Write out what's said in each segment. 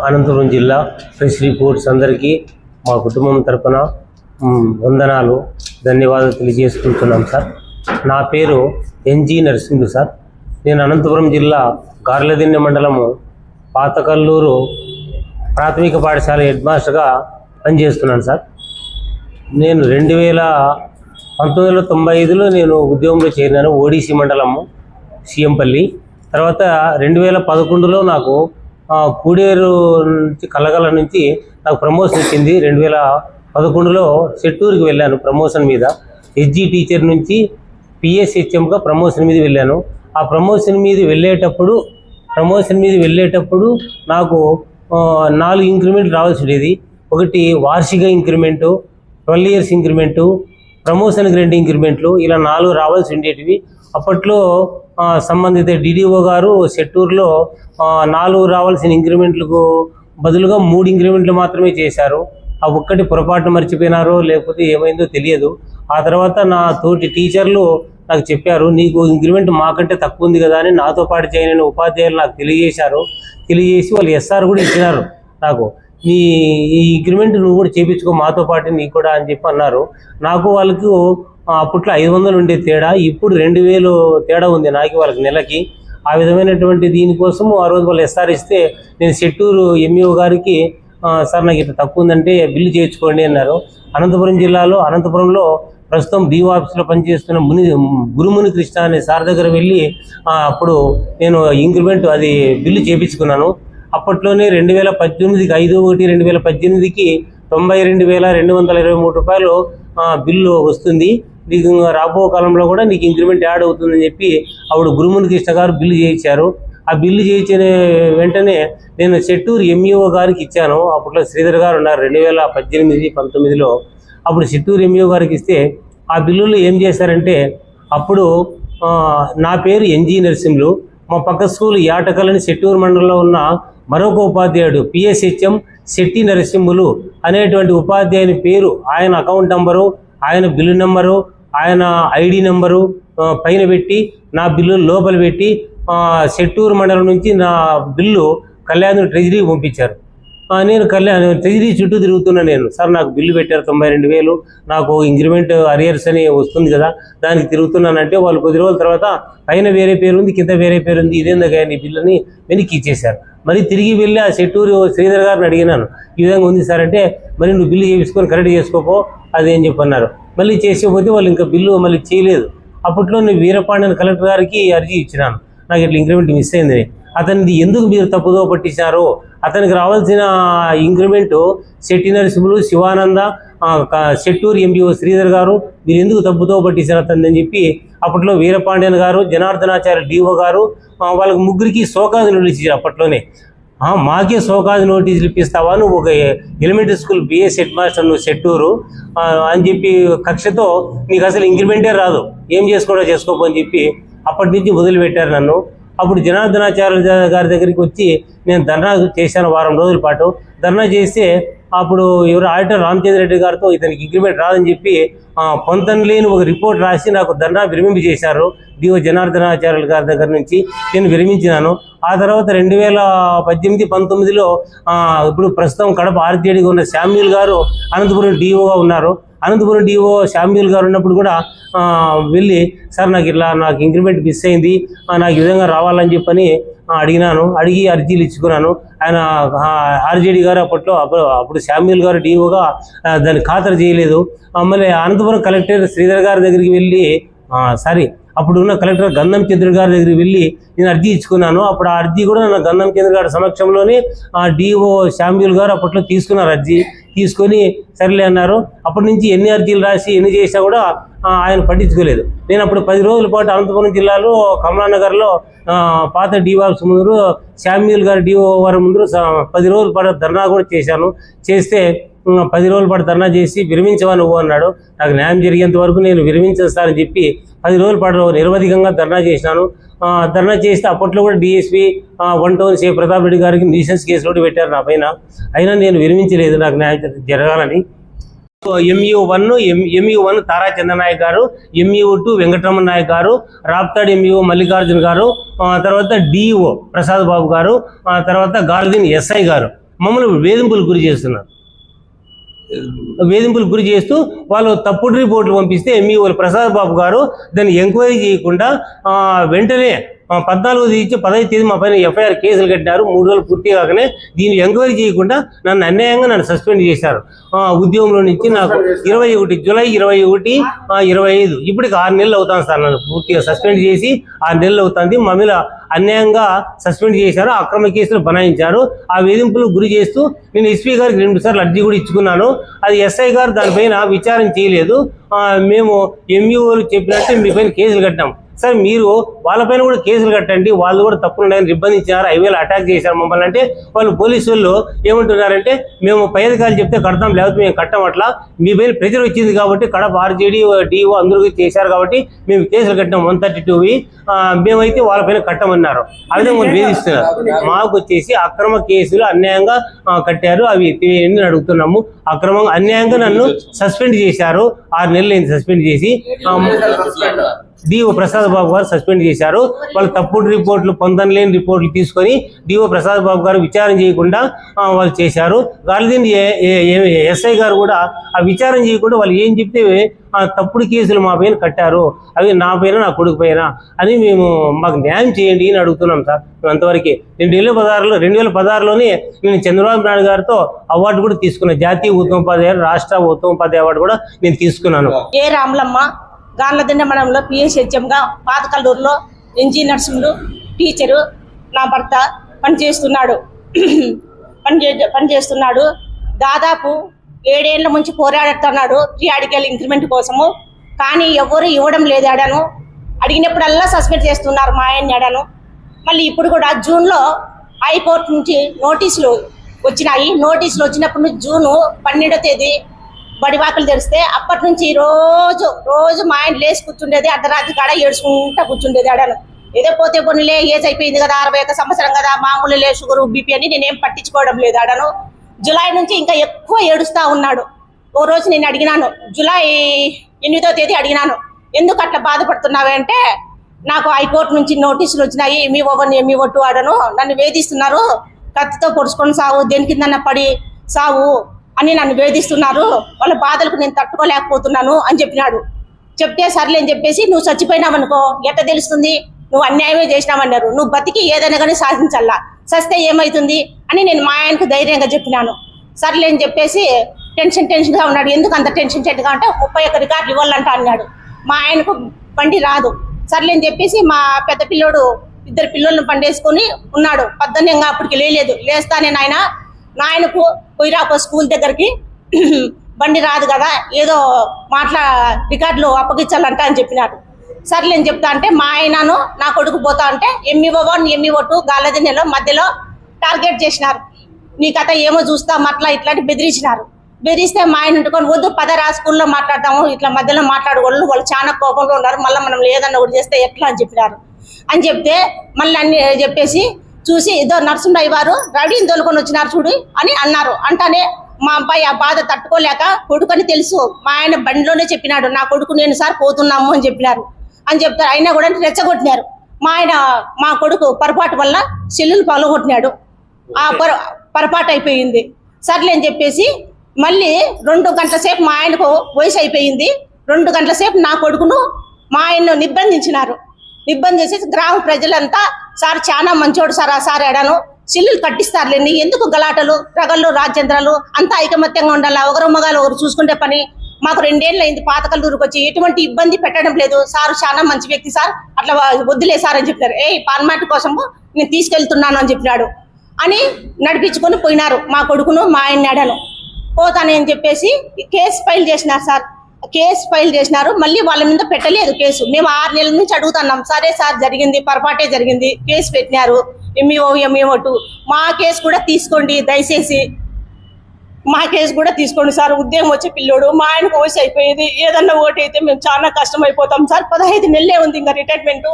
అనంతపురం జిల్లా press reports అందరికీ మా కుటుంబం తరపున వందనాలు ధన్యవాదాలు తెలియజేసుకుంటున్నాం సార్. నా పేరు ఎన్జి నరసింహులు సార్. నేను అనంతపురం జిల్లా గార్లదిన్నె మండలము పాతకల్లూరు ప్రాథమిక పాఠశాల హెడ్ మాస్టర్గా పనిచేస్తున్నాను సార్. నేను 1995లో నేను ఉద్యోగంలో చేరినాను, ఓడిసి మండలము సీఎంపల్లి. తర్వాత 2011లో నాకు కూడేరు నుంచి కలగల నుంచి నాకు ప్రమోషన్ వచ్చింది. 2011లో చెట్టూరుకి వెళ్ళాను ప్రమోషన్ మీద. ఎస్జీ టీచర్ నుంచి పిఎస్హెచ్ఎంగా ప్రమోషన్ మీద వెళ్ళాను. ఆ ప్రమోషన్ మీద వెళ్ళేటప్పుడు నాకు 4 ఇంక్రిమెంట్ రావాల్సి ఉండేది. ఒకటి వార్షిక ఇంక్రిమెంటు, 12 ఇయర్స్ ఇంక్రిమెంటు, ప్రమోషన్కి 2 ఇంక్రిమెంట్లు, ఇలా 4 రావాల్సి ఉండేటివి. అప్పట్లో సంబంధిత డిడిఓ గారు చెట్టూరులో 4 రావాల్సిన ఇంక్రిమెంట్లకు బదులుగా 3 ఇంక్రిమెంట్లు మాత్రమే చేశారు. ఆ ఒక్కటి పొరపాటు మర్చిపోయినారో లేకపోతే ఏమైందో తెలియదు. ఆ తర్వాత నా తోటి టీచర్లు నాకు చెప్పారు, నీకు ఇంక్రిమెంట్ మాకంటే తక్కువ ఉంది కదా అని నాతో పాటు చేయని ఉపాధ్యాయులు నాకు తెలియజేసి వాళ్ళు ఎస్ఆర్ కూడా ఇచ్చినారు నాకు. ఈ ఇంక్రిమెంట్ నువ్వు కూడా చేయించుకో మాతో పాటు నీకు కూడా అని చెప్పి అన్నారు. నాకు వాళ్ళకు అప్పట్లో 500 ఉండే తేడా, ఇప్పుడు 2000 తేడా ఉంది నాకు వాళ్ళకి నెలకి. ఆ విధమైనటువంటి దీనికోసము ఆ రోజు వాళ్ళు ఎస్ఆర్ ఇస్తే నేను చెట్టూరు ఎంఈఓ గారికి సార్ నాకు ఇట్లా తక్కువ ఉందంటే బిల్లు చేయించుకోండి అన్నారు. అనంతపురంలో ప్రస్తుతం డిఓ ఆఫీస్లో పనిచేస్తున్న గురుముని కృష్ణ అనే సార్ దగ్గర వెళ్ళి అప్పుడు నేను ఇంక్రిమెంట్ అది బిల్లు చేయించుకున్నాను. అప్పట్లోనే 2018కి 5/1/2018కి 92,223 రూపాయలు బిల్లు వస్తుంది. నీకు రాబో కాలంలో కూడా నీకు ఇంక్రిమెంట్ యాడ్ అవుతుందని చెప్పి అప్పుడు గురుముని కృష్ణ గారు బిల్లు చేయించారు. ఆ బిల్లు చేయించిన వెంటనే నేను చెట్టూరు ఎంఈఓ గారికి ఇచ్చాను. అప్పట్లో శ్రీధర్ గారు ఉన్నారు 2018-19లో. అప్పుడు చెట్టూరు ఎంఈఓ గారికి ఇస్తే ఆ బిల్లులో ఏం చేశారంటే, అప్పుడు నా పేరు ఎన్జి నరసింహులు, మా పక్క స్కూల్ యాటకలని చెట్టూరు మండలంలో ఉన్న మరొక ఉపాధ్యాయుడు పిఎస్హెచ్ఎం శెట్టి నరసింహులు అనేటువంటి ఉపాధ్యాయుని పేరు, ఆయన అకౌంట్ నెంబరు, ఆయన బిల్లు నెంబరు, ఆయన ఐడి నెంబరు పైన పెట్టి నా బిల్లు లోపల పెట్టి చెట్టూరు మండలం నుంచి నా బిల్లు కళ్యాణ్ ట్రెజరీకి పంపించారు. నేను ట్రెజరీ చుట్టూ తిరుగుతున్నా. నేను సార్ నాకు బిల్లు పెట్టారు 92,000, నాకు ఇంక్రిమెంట్ అరియర్స్ అని వస్తుంది కదా దానికి తిరుగుతున్నానంటే వాళ్ళు కొద్ది రోజుల తర్వాత పైన వేరే పేరు ఉంది, కింద వేరే పేరు ఉంది, ఇదేందుగా నీ బిల్లుని వెనక్కి ఇచ్చేశారు. మరి తిరిగి వెళ్ళి ఆ చెట్టూరు శ్రీధర్ గారిని అడిగినాను, ఈ విధంగా ఉంది సార్ అంటే, మరి నువ్వు బిల్లు చేయించుకొని కరెక్ట్ చేసుకోపో అదేం చెప్పన్నారు. మళ్ళీ చేసేపోతే వాళ్ళు ఇంకా బిల్లు మళ్ళీ చేయలేదు. అప్పట్లో నేను వీరపాండ్యన్ కలెక్టర్ గారికి అర్జీ ఇచ్చినాను, నాకు ఇట్లా ఇంక్రిమెంట్ మిస్ అయిందని. అతనిది ఎందుకు మీరు తప్పుదో పట్టించారో, అతనికి రావాల్సిన ఇంక్రిమెంటు శెట్టి నరసింహులు, శివానంద, చెట్టూరు ఎంబీఓ శ్రీధర్ గారు మీరు ఎందుకు తప్పుదో పట్టించారు అతని అని చెప్పి అప్పట్లో వీరపాండ్యన్ గారు, జనార్దనాచార్య డిఓ గారు వాళ్ళకి ముగ్గురికి సోకాజు నోటీస్ ఇచ్చారు. అప్పట్లోనే మాకే సోకాజు నోటీసులు ఇప్పిస్తావా, నువ్వు ఒక elementary school BS head master నువ్వు చెట్టూరు అని చెప్పి కక్షతో నీకు అసలు ఇంక్రిమెంటే రాదు, ఏం చేసుకోపో అని చెప్పి అప్పటి నుంచి మొదలుపెట్టారు నన్ను. అప్పుడు జనార్దనాచార్య గారి దగ్గరికి వచ్చి నేను ధర్నా చేశాను. వారం రోజుల పాటు ధర్నా చేస్తే అప్పుడు ఎవరు ఆడిటర్ రామచంద్ర రెడ్డి గారితో ఇతనికి ఇంక్రిమెంట్ రాదని చెప్పి పొంతన లేని ఒక రిపోర్ట్ రాసి నాకు ధర్నా విరమింపు చేశారు. డిఓ జనార్దనాచార్యుల గారి దగ్గర నుంచి నేను విరమించినాను. ఆ తర్వాత 2018-19లో ఇప్పుడు ప్రస్తుతం కడప ఆర్జేడీగా ఉన్న శామ్యూల్ గారు అనంతపురం డిఓగా ఉన్నారు. అనంతపురం డిఓ శామ్యూల్ గారు ఉన్నప్పుడు కూడా వెళ్ళి సార్ నాకు ఇంక్రిమెంట్ మిస్ అయింది, నాకు ఈ విధంగా రావాలని చెప్పని అడిగి అర్జీలు ఇచ్చుకున్నాను. ఆయన ఆర్జేడీ గారు అప్పుడు శామ్యూల్ గారు డిఓగా దాన్ని ఖాతరు చేయలేదు. మళ్ళీ అనంతపురం కలెక్టర్ శ్రీధర్ గారి దగ్గరికి వెళ్ళి అప్పుడు ఉన్న కలెక్టర్ గంధం చంద్రుడు గారి దగ్గరికి వెళ్ళి నేను అర్జీ ఇచ్చుకున్నాను. అప్పుడు ఆ అర్జీ కూడా నా గంధం చంద్రుడు గారి సమక్షంలోనే డిఓ శామ్యూల్ గారు అప్పట్లో తీసుకున్నారు. అర్జీ తీసుకొని సరేలే అన్నారు. అప్పటి నుంచి ఎన్ని అర్జీలు రాసి ఎన్ని చేసినా కూడా ఆయన పట్టించుకోలేదు. నేను అప్పుడు 10 రోజుల పాటు అనంతపురం జిల్లాలో కమలానగర్లో పాత డిఓ ఆఫీస్ ముందు శామ్యూల్ గారి డిఓ వారి ముందు 10 రోజుల పాటు ధర్నా కూడా చేస్తే 10 రోజుల పాటు ధర్నా చేసి విరమించవా నువ్వు అన్నాడు. నాకు న్యాయం జరిగేంత వరకు నేను విరమించేస్తానని చెప్పి 10 రోజుల పాటు నిరవధికంగా ధర్నా చేసినాను. ధర్నా చేస్తే అప్పట్లో కూడా DSP 1 town C Pratap Reddy గారికి న్యూసెన్స్ కేసు కూడా పెట్టారు నా పైన. అయినా నేను విరమించలేదు, నాకు న్యాయం జరగాలని. MU1 MU1 తారా చంద్రనాయక్ గారు, MU2 వెంకటరమణ నాయక్ గారు, రాప్తాడ్ MU మల్లికార్జున గారు, తర్వాత DO ప్రసాద్ బాబు గారు, తర్వాత గార్దిన్ SI గారు మమ్మల్ని వేధింపులకు గురి చేస్తున్నారు. వేధింపులకు గురి చేస్తూ వాళ్ళు తప్పుడు రిపోర్ట్లు పంపిస్తే MU ప్రసాద్ బాబు గారు దాన్ని ఎంక్వైరీ చేయకుండా వెంటనే 14వ తేదీ 15వ తేదీ మా పైన FIR కేసులు కట్టినారు. 3 రోజులు పూర్తి కాకనే దీన్ని ఎంక్వైరీ చేయకుండా నన్ను అన్యాయంగా సస్పెండ్ చేశారు. ఉద్యోగంలో నుంచి నాకు 21 జూలై 21, 25 ఇప్పటికి 6 నెలలు అవుతాను సార్. నన్ను పూర్తిగా సస్పెండ్ చేసి 6 నెలలు అవుతుంది. మా మీద అన్యాయంగా సస్పెండ్ చేశారు, అక్రమ కేసులు బనాయించారు. ఆ వేధింపులకు గురి చేస్తూ నేను SP గారికి 2 సార్లు అర్జీ కూడా ఇచ్చుకున్నాను. అది SI గారు దానిపైన విచారణ చేయలేదు. మేము MU చెప్పినట్టు మీ పైన కేసులు కట్టాం సార్, మీరు వాళ్ళపైన కూడా కేసులు కట్టండి, వాళ్ళు కూడా తప్పులున్నాయని నిర్బంధించారు, హైవేలో అటాక్ చేశారు మమ్మల్ని. అంటే వాళ్ళు పోలీసు వాళ్ళు ఏమంటున్నారంటే మేము పై అధికారులు చెప్తే కడతాం, లేకపోతే మేము కట్టం. అట్లా మీ పైన ప్రెజర్ వచ్చింది కాబట్టి కడప RJD DO అందరూ చేశారు కాబట్టి మేము కేసులు కట్టాం 132వి, మేమైతే వాళ్ళపైన కట్టమన్నారు. ఆ విధంగా వేధిస్తున్నారు. మాకు వచ్చేసి అక్రమ కేసులు అన్యాయంగా కట్టారు, అవి ఎత్తివేయండి అడుగుతున్నాము. అక్రమంగా అన్యాయంగా నన్ను సస్పెండ్ చేశారు. 6 నెలలు అయింది సస్పెండ్ చేసి. DO ప్రసాద్ బాబు గారు సస్పెండ్ చేశారు. వాళ్ళు తప్పుడు రిపోర్ట్లు, పొందలేని రిపోర్ట్లు తీసుకొని DO ప్రసాద్ బాబు గారు విచారణ చేయకుండా వాళ్ళు చేశారు. గాలిదిన్ SI గారు కూడా ఆ విచారణ చేయకుండా వాళ్ళు ఏం చెప్తే తప్పుడు కేసులు మా పైన కట్టారు, అవి నా పైన నా కొడుకు పైన అని మాకు న్యాయం చేయండి అని అడుగుతున్నాం సార్. అంతవరకే 2016లోనే నేను చంద్రబాబు నాయుడు గారితో అవార్డు కూడా తీసుకున్నాను. జాతీయ ఉత్తమోపాధ్యాయుడు, రాష్ట్ర ఉత్తమోపాధ్యాయ అవార్డు కూడా నేను తీసుకున్నాను. ఏ రాములమ్మ గార్లదిండ మండలంలో PSHMగా పాతకల్లూరులో ఇంజనీర్సింగ్ టీచరు నా భర్త పనిచేస్తున్నాడు. దాదాపు 7 ఏళ్ల నుంచి పోరాడుతున్నాడు ప్రియాడికల్ ఇంక్రిమెంట్ కోసము. కానీ ఎవరు ఇవ్వడం లేదు. అడాను అడిగినప్పుడల్లా సస్పెండ్ చేస్తున్నారు మా ఆయన్ని. అడాను మళ్ళీ ఇప్పుడు కూడా జూన్లో హైకోర్టు నుంచి నోటీసులు వచ్చినాయి. నోటీసులు వచ్చినప్పటి నుంచి జూన్ 12వ తేదీ బడివాకులు తెరిస్తే అప్పటి నుంచి రోజు మా ఆయన లేచి కూర్చుండేది, అర్ధరాత్రి కాడ ఏడ్చుకుంటా కూర్చుండేది. అడాను ఏదో పోతే పొన్నులే, ఏజ్ అయిపోయింది కదా, 61 సంవత్సరం కదా, మామూలులే, షుగర్ BP అని నేనేం పట్టించుకోవడం లేదు. అడాను జులై నుంచి ఇంకా ఎక్కువ ఏడుస్తూ ఉన్నాడు. ఓ రోజు నేను అడిగినాను, జులై 8వ తేదీ అడిగినాను, ఎందుకు అట్లా బాధపడుతున్నావు అంటే నాకు హైకోర్టు నుంచి నోటీసులు వచ్చినాయి, MU1 MU2 అడను నన్ను వేధిస్తున్నారు, కత్తితో పొడుచుకొని సావు, దేని కిందన్నా పడి సావు అని నన్ను వేధిస్తున్నారు, వాళ్ళ బాధలకు నేను తట్టుకోలేకపోతున్నాను అని చెప్పినాడు. చెప్తే సర్లే అని చెప్పేసి నువ్వు చచ్చిపోయినావనుకో ఎట్లా తెలుస్తుంది, నువ్వు అన్యాయమే చేసినావన్నారు, నువ్వు బతికి ఏదైనా కానీ సాధించాలా, సస్తే ఏమవుతుంది అని నేను మా ఆయనకు ధైర్యంగా చెప్పినాను. సర్లే అని చెప్పేసి టెన్షన్గా ఉన్నాడు. ఎందుకు అంత టెన్షన్గా అంటే 31 రికార్డులు ఇవ్వాలంట అన్నాడు. మా ఆయనకు బండి రాదు. సర్లే అని చెప్పేసి మా పెద్ద పిల్లోడు 2 పిల్లలను పండేసుకొని ఉన్నాడు. పద్దన్యంగా అప్పటికి లేదు. లేస్తానే నాయనకు పోయిరాపో స్కూల్ దగ్గరికి, బండి రాదు కదా, ఏదో రికార్డులు అప్పగించాలంట అని చెప్పినాడు. సర్లే అని చెప్తా అంటే మా ఆయనను నా కొడుకు పోతా అంటే MU1 MU2 గాలదిన్నెలో మధ్యలో టార్గెట్ చేసినారు. నీ కథ ఏమో చూస్తాం అట్లా ఇట్లాంటి బెదిరిస్తే మా ఆయన ఉంటుకొని వద్దు పదరా స్కూల్లో మాట్లాడతాము, ఇట్లా మధ్యలో మాట్లాడకూడదు, వాళ్ళు చాలా కోపంగా ఉన్నారు, మళ్ళీ మనం లేదన్న ఒకటి చేస్తే ఎట్లా అని చెప్పినారు. అని చెప్తే మళ్ళీ అన్ని చెప్పేసి చూసి ఏదో నరసింహయ్య వారు రౌడీని తోలుకొని వచ్చినారు చూడు అని అన్నారు. అంటానే మా అబ్బాయి ఆ బాధ తట్టుకోలేక కొడుకుని తెలుసు మా ఆయన బండిలోనే చెప్పినాడు, నా కొడుకు నేను సార్ పోతున్నాము అని చెప్పినారు. అని చెప్తారు. అయినా కూడా రెచ్చగొట్టినారు. మా కొడుకు పొరపాటు వల్ల సెల్లులు పగలగొట్టినాడు. ఆ పొరపాటు అయిపోయింది. సర్లే అని చెప్పేసి మళ్ళీ 2 గంటల సేపు మా ఆయనకు వయసు అయిపోయింది. 2 గంటల సేపు నా కొడుకును మా ఆయన్ను నిర్బంధించేసి గ్రామ ప్రజలంతా సార్ చాలా మంచోడు సార్, ఆ సార్ ఎడాను సిల్లులు కట్టిస్తారులేండి, ఎందుకు గలాటలు రగళ్ళు రాజ్యంద్రాలు, అంతా ఐకమత్యంగా ఉండాలి, ఒకరు మగాలు ఒకరు చూసుకుంటే పని, మాకు 2 ఏళ్ళు అయింది పాతకల్లూరుకి వచ్చి, ఎటువంటి ఇబ్బంది పెట్టడం లేదు సార్, చాలా మంచి వ్యక్తి సార్, అట్లా వద్దులే సార్ అని చెప్పినారు. పాన్మాటి కోసము నేను తీసుకెళ్తున్నాను అని చెప్పినాడు అని నడిపించుకొని పోయినారు మా కొడుకును మా ఆయన ఎడాను. పోతానే అని చెప్పేసి కేసు ఫైల్ చేసినారు సార్. కేసు ఫైల్ చేసినారు. మళ్ళీ వాళ్ళ మీద పెట్టలేదు కేసు. మేము 6 నెలల నుంచి అడుగుతున్నాం, సరే సార్ జరిగింది, పొరపాటే జరిగింది, కేసు పెట్టినారు MU1 మా కేసు కూడా తీసుకోండి దయచేసి, మా కేసు కూడా తీసుకోండి సార్, ఉద్యోగం వచ్చే పిల్లోడు, మా ఆయనకు వయసు అయిపోయేది, ఏదన్నా ఓటు అయితే మేము చాలా కష్టం అయిపోతాం సార్, 15 నెలలే ఉంది ఇంకా రిటైర్మెంట్,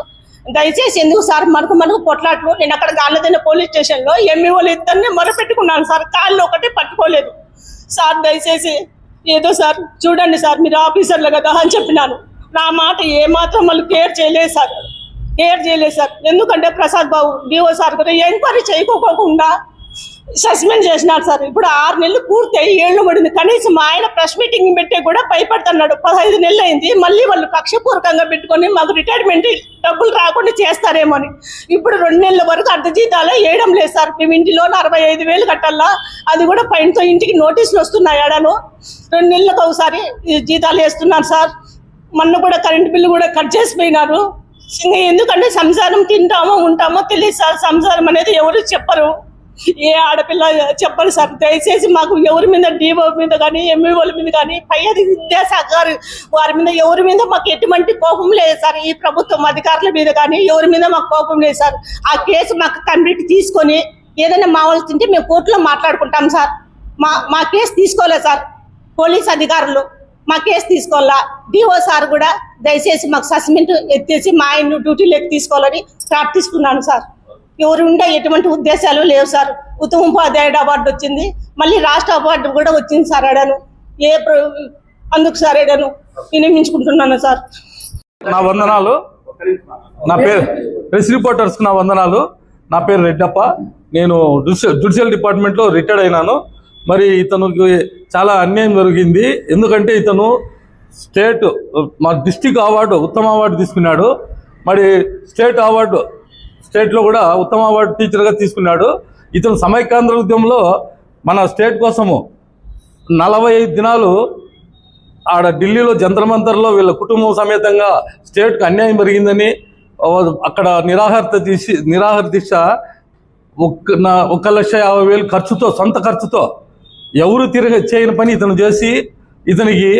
దయచేసి ఎందుకు సార్ మనకు పొట్లాట్లు. నేను అక్కడ గాలదిన్న పోలీస్ స్టేషన్లో MU1 ఇద్దరిని మొరపెట్టుకున్నాను సార్, కాళ్ళు ఒకటి పట్టుకోలేదు సార్, దయచేసి ఏదో సార్ చూడండి సార్, మీరు ఆఫీసర్లు కదా అని చెప్పినాను. నా మాట ఏమాత్రం వాళ్ళు కేర్ చేయలేదు సార్. ఎందుకంటే ప్రసాద్ బాబు డిఓ సార్ కూడా ఎంక్వైరీ చేయకోకుండా సస్పెండ్ చేసినారు సార్. ఇప్పుడు 6 నెలలు పూర్తయి 7 పడింది. కనీసం ఆయన ప్రెస్ మీటింగ్ పెట్టే కూడా భయపడుతున్నాడు. 15 నెలలు అయింది. మళ్ళీ వాళ్ళు కక్షపూర్వకంగా పెట్టుకొని మాకు రిటైర్మెంట్ డబ్బులు రాకుండా చేస్తారేమో అని. ఇప్పుడు 2 నెలల వరకు అర్ధ జీతాలు వేయడం లేదు సార్. మేము ఇంటిలో 45,000 కట్టాలా, అది కూడా పైనతో ఇంటికి నోటీసులు వస్తున్నాయి. ఆడను 2 నెలలకు ఒకసారి జీతాలు వేస్తున్నారు సార్. మొన్న కూడా కరెంట్ బిల్లు కూడా కట్ చేసిపోయినారు. ఇంకా ఎందుకంటే సంసారం తింటామో ఉంటామో తెలియదు సార్. సంసారం అనేది ఎవరు చెప్పరు, ఏ ఆడపిల్ల చెప్పరు సార్. దయచేసి మాకు ఎవరి మీద డిఓ మీద కానీ ఎంఈఓల మీద కానీ పై విద్యాశాఖ వారి మీద ఎవరి మీద మాకు ఎటువంటి కోపం లేదు సార్. ఈ ప్రభుత్వం అధికారుల మీద కానీ ఎవరి మీద మాకు కోపం లేదు సార్. ఆ కేసు మాకు కంప్లీట్ తీసుకొని ఏదైనా మావలసింటే మేము కోర్టులో మాట్లాడుకుంటాం సార్. మా కేసు తీసుకోలేదు సార్. పోలీస్ అధికారులు మా కేసు తీసుకోవాలా. డిఓ సార్ కూడా దయచేసి మాకు సస్పెండ్ ఎత్తేసి మా ఆయన డ్యూటీలోకి తీసుకోవాలని ప్రార్థిస్తున్నాను సార్. ఎవరు ఉండే ఎటువంటి ఉద్దేశాలు లేవు సార్. ఉత్తమ ఉపాధ్యాయుడు అవార్డు వచ్చింది, మళ్ళీ రాష్ట్ర అవార్డు కూడా వచ్చింది సార్. అడాను అందుకు సార్ అడాను వినియోగించుకుంటున్నాను సార్. నా వందనాలు. నా పేరు ప్రెస్ రిపోర్టర్స్ నా వందనాలు. నా పేరు రెడ్డప్ప. నేను జ్యుడిషియల్ డిపార్ట్మెంట్లో రిటైర్డ్ అయినాను. మరి ఇతనికి చాలా అన్యాయం జరిగింది. ఎందుకంటే ఇతను స్టేట్ మా డిస్టిక్ అవార్డు ఉత్తమ అవార్డు తీసుకున్నాడు. మరి స్టేట్లో కూడా ఉత్తమ అవార్డు టీచర్గా తీసుకున్నాడు. ఇతను సమైక్యాంధ్ర ఉద్యమంలో మన స్టేట్ కోసము 45 దినాలు ఆడ ఢిల్లీలో జంతర్ మంతర్లో వీళ్ళ కుటుంబం సమేతంగా స్టేట్కు అన్యాయం జరిగిందని అక్కడ నిరాహార దీక్ష 1,50,000 ఖర్చుతో, సొంత ఖర్చుతో ఎవరు చేయని పని ఇతను చేసి ఇతనికి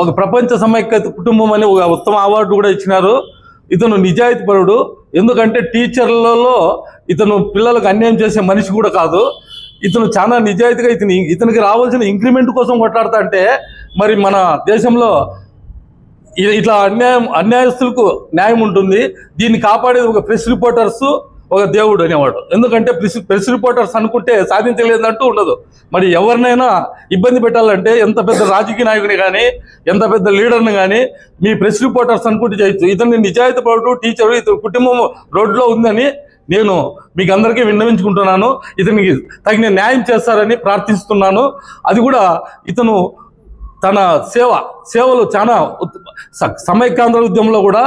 ఒక ప్రపంచ సమైక్యత కుటుంబం అని ఒక ఉత్తమ అవార్డు కూడా ఇచ్చినారు. ఇతను నిజాయితీపరుడు. ఎందుకంటే టీచర్లలో ఇతను పిల్లలకు అన్యాయం చేసే మనిషి కూడా కాదు. ఇతను చాలా నిజాయితీగా ఇతనికి రావాల్సిన ఇంక్రిమెంట్ కోసం కొట్లాడతా అంటే మరి మన దేశంలో ఇట్లా అన్యాయస్తులకు న్యాయం ఉంటుంది. దీన్ని కాపాడేది ఒక ప్రెస్ రిపోర్టర్స్, ఒక దేవుడు అనేవాడు. ఎందుకంటే ప్రెస్ రిపోర్టర్స్ అనుకుంటే సాధించలేదంటూ ఉండదు. మరి ఎవరినైనా ఇబ్బంది పెట్టాలంటే ఎంత పెద్ద రాజకీయ నాయకుని కానీ ఎంత పెద్ద లీడర్ని కానీ మీ ప్రెస్ రిపోర్టర్స్ అనుకుంటే చేయొచ్చు. ఇతన్ని నిజాయితీ పడు టీచరు, ఇతని కుటుంబం రోడ్లో ఉందని నేను మీకు అందరికీ విన్నవించుకుంటున్నాను. ఇతనికి తగిన న్యాయం చేస్తారని ప్రార్థిస్తున్నాను. అది కూడా ఇతను తన సేవలు చాలా సమైక్యాంధ్ర ఉద్యమంలో కూడా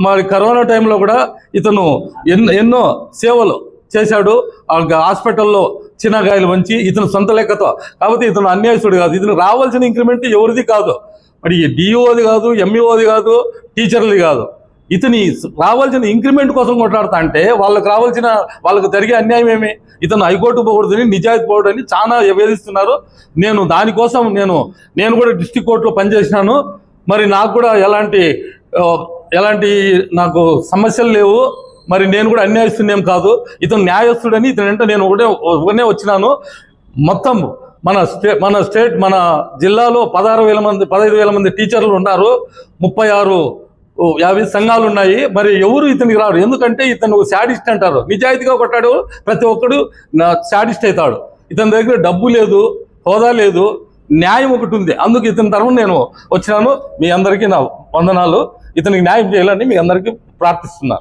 మరి కరోనా టైంలో కూడా ఇతను ఎన్నో సేవలు చేశాడు. హాస్పిటల్లో చిన్నగాయలు వంచి ఇతను సొంత లెక్కతో. కాబట్టి ఇతను అన్యాయస్తుడు కాదు. ఇతను రావాల్సిన ఇంక్రిమెంట్ ఎవరిది కాదు, మరి డిఓది కాదు, ఎంఈఓది కాదు, టీచర్లది కాదు. ఇతని రావాల్సిన ఇంక్రిమెంట్ కోసం కొట్లాడతా అంటే వాళ్ళకు జరిగే అన్యాయం ఏమి? ఇతను హైకోర్టు పోకూడదని, నిజాయితీ పోకూడదని చాలా వేధిస్తున్నారు. నేను దానికోసం నేను కూడా డిస్ట్రిక్ట్ కోర్టులో పనిచేసినాను. మరి నాకు కూడా ఎలాంటి నాకు సమస్యలు లేవు. మరి నేను కూడా అన్యాయస్తుడేం కాదు. ఇతను న్యాయస్తుడని ఇతనంటే నేను ఒకనే వచ్చినాను. మొత్తం మన స్టేట్ జిల్లాలో 15,000 మంది టీచర్లు ఉన్నారు. 50 సంఘాలు ఉన్నాయి. మరి ఎవరు ఇతనికి రారు. ఎందుకంటే ఇతను శాడిస్ట్ అంటారు. నిజాయితీగా కొట్టాడు ప్రతి ఒక్కడు శాడిస్ట్ అవుతాడు. ఇతని దగ్గర డబ్బు లేదు, హోదా లేదు, న్యాయం ఒకటి ఉంది. అందుకు ఇతని తరఫున నేను వచ్చినాను. మీ అందరికీ నా వందనాలు. ఇతనికి న్యాయం చేయాలని మీ అందరికీ ప్రార్థిస్తున్నాను.